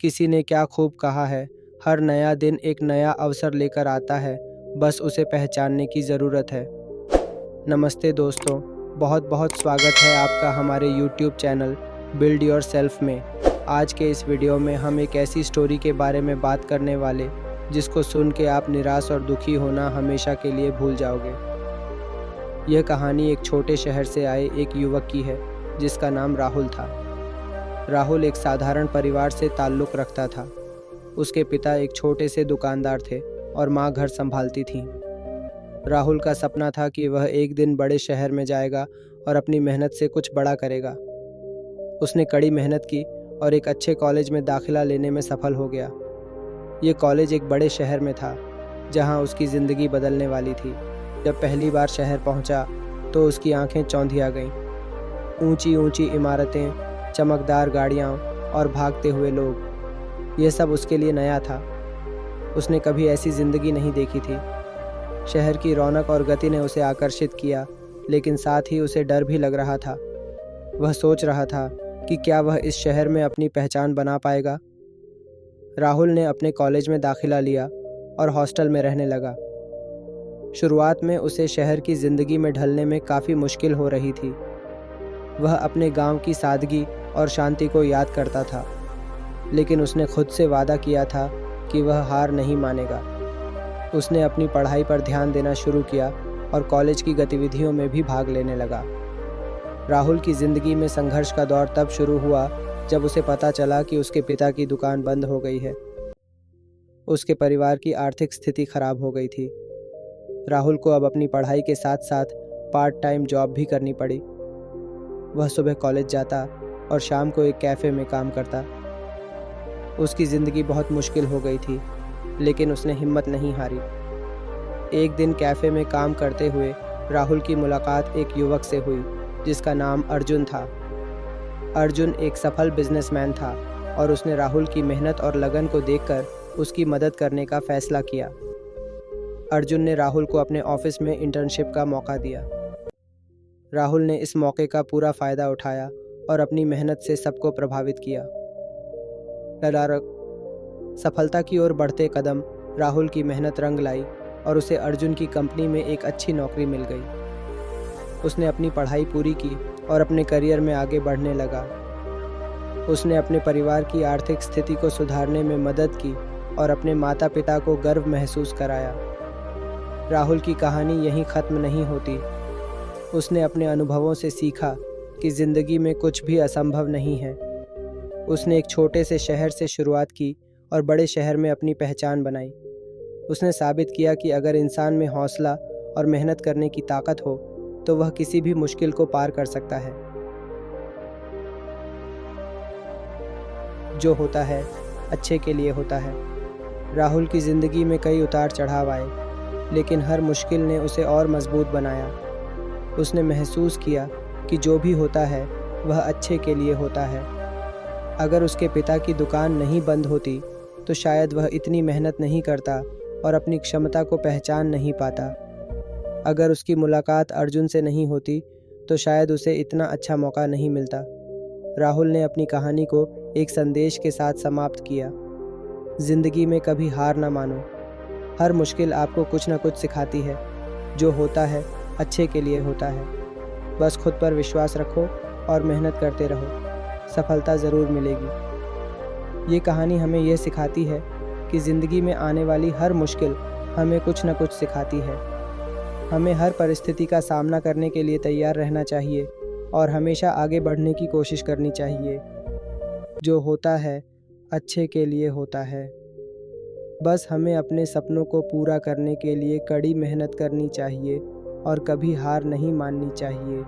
किसी ने क्या खूब कहा है, हर नया दिन एक नया अवसर लेकर आता है, बस उसे पहचानने की ज़रूरत है। नमस्ते दोस्तों, बहुत बहुत स्वागत है आपका हमारे YouTube channel build your self में। आज के इस वीडियो में हम एक ऐसी स्टोरी के बारे में बात करने वाले जिसको सुन के आप निराश और दुखी होना हमेशा के लिए भूल जाओगे। यह कहानी एक छोटे शहर से आए एक युवक की है जिसका नाम राहुल था। राहुल एक साधारण परिवार से ताल्लुक़ रखता था। उसके पिता एक छोटे से दुकानदार थे और माँ घर संभालती थीं। राहुल का सपना था कि वह एक दिन बड़े शहर में जाएगा और अपनी मेहनत से कुछ बड़ा करेगा। उसने कड़ी मेहनत की और एक अच्छे कॉलेज में दाखिला लेने में सफल हो गया। ये कॉलेज एक बड़े शहर में था जहाँ उसकी ज़िंदगी बदलने वाली थी। जब पहली बार शहर पहुँचा तो उसकी आंखें चौंधिया गईं। ऊंची ऊंची इमारतें, चमकदार गाड़ियाँ और भागते हुए लोग, यह सब उसके लिए नया था। उसने कभी ऐसी ज़िंदगी नहीं देखी थी। शहर की रौनक और गति ने उसे आकर्षित किया, लेकिन साथ ही उसे डर भी लग रहा था। वह सोच रहा था कि क्या वह इस शहर में अपनी पहचान बना पाएगा। राहुल ने अपने कॉलेज में दाखिला लिया और हॉस्टल में रहने लगा। शुरुआत में उसे शहर की ज़िंदगी में ढलने में काफ़ी मुश्किल हो रही थी। वह अपने गांव की सादगी और शांति को याद करता था, लेकिन उसने खुद से वादा किया था कि वह हार नहीं मानेगा। उसने अपनी पढ़ाई पर ध्यान देना शुरू किया और कॉलेज की गतिविधियों में भी भाग लेने लगा। राहुल की ज़िंदगी में संघर्ष का दौर तब शुरू हुआ जब उसे पता चला कि उसके पिता की दुकान बंद हो गई है। उसके परिवार की आर्थिक स्थिति खराब हो गई थी। राहुल को अब अपनी पढ़ाई के साथ साथ पार्ट टाइम जॉब भी करनी पड़ी। वह सुबह कॉलेज जाता और शाम को एक कैफ़े में काम करता। उसकी ज़िंदगी बहुत मुश्किल हो गई थी, लेकिन उसने हिम्मत नहीं हारी। एक दिन कैफ़े में काम करते हुए राहुल की मुलाकात एक युवक से हुई जिसका नाम अर्जुन था। अर्जुन एक सफल बिजनेसमैन था और उसने राहुल की मेहनत और लगन को देखकर उसकी मदद करने का फैसला किया। अर्जुन ने राहुल को अपने ऑफिस में इंटर्नशिप का मौका दिया। राहुल ने इस मौके का पूरा फ़ायदा उठाया और अपनी मेहनत से सबको प्रभावित किया। सफलता की ओर बढ़ते कदम राहुल की मेहनत रंग लाई और उसे अर्जुन की कंपनी में एक अच्छी नौकरी मिल गई। उसने अपनी पढ़ाई पूरी की और अपने करियर में आगे बढ़ने लगा। उसने अपने परिवार की आर्थिक स्थिति को सुधारने में मदद की और अपने माता पिता को गर्व महसूस कराया। राहुल की कहानी यहीं ख़त्म नहीं होती। उसने अपने अनुभवों से सीखा कि ज़िंदगी में कुछ भी असंभव नहीं है। उसने एक छोटे से शहर से शुरुआत की और बड़े शहर में अपनी पहचान बनाई। उसने साबित किया कि अगर इंसान में हौसला और मेहनत करने की ताकत हो तो वह किसी भी मुश्किल को पार कर सकता है। जो होता है अच्छे के लिए होता है। राहुल की ज़िंदगी में कई उतार चढ़ाव आए, लेकिन हर मुश्किल ने उसे और मजबूत बनाया। उसने महसूस किया कि जो भी होता है वह अच्छे के लिए होता है। अगर उसके पिता की दुकान नहीं बंद होती तो शायद वह इतनी मेहनत नहीं करता और अपनी क्षमता को पहचान नहीं पाता। अगर उसकी मुलाकात अर्जुन से नहीं होती तो शायद उसे इतना अच्छा मौका नहीं मिलता। राहुल ने अपनी कहानी को एक संदेश के साथ समाप्त किया। ज़िंदगी में कभी हार ना मानो। हर मुश्किल आपको कुछ न कुछ सिखाती है। जो होता है अच्छे के लिए होता है। बस खुद पर विश्वास रखो और मेहनत करते रहो, सफलता ज़रूर मिलेगी। ये कहानी हमें यह सिखाती है कि ज़िंदगी में आने वाली हर मुश्किल हमें कुछ न कुछ सिखाती है। हमें हर परिस्थिति का सामना करने के लिए तैयार रहना चाहिए और हमेशा आगे बढ़ने की कोशिश करनी चाहिए। जो होता है अच्छे के लिए होता है। बस हमें अपने सपनों को पूरा करने के लिए कड़ी मेहनत करनी चाहिए और कभी हार नहीं माननी चाहिए।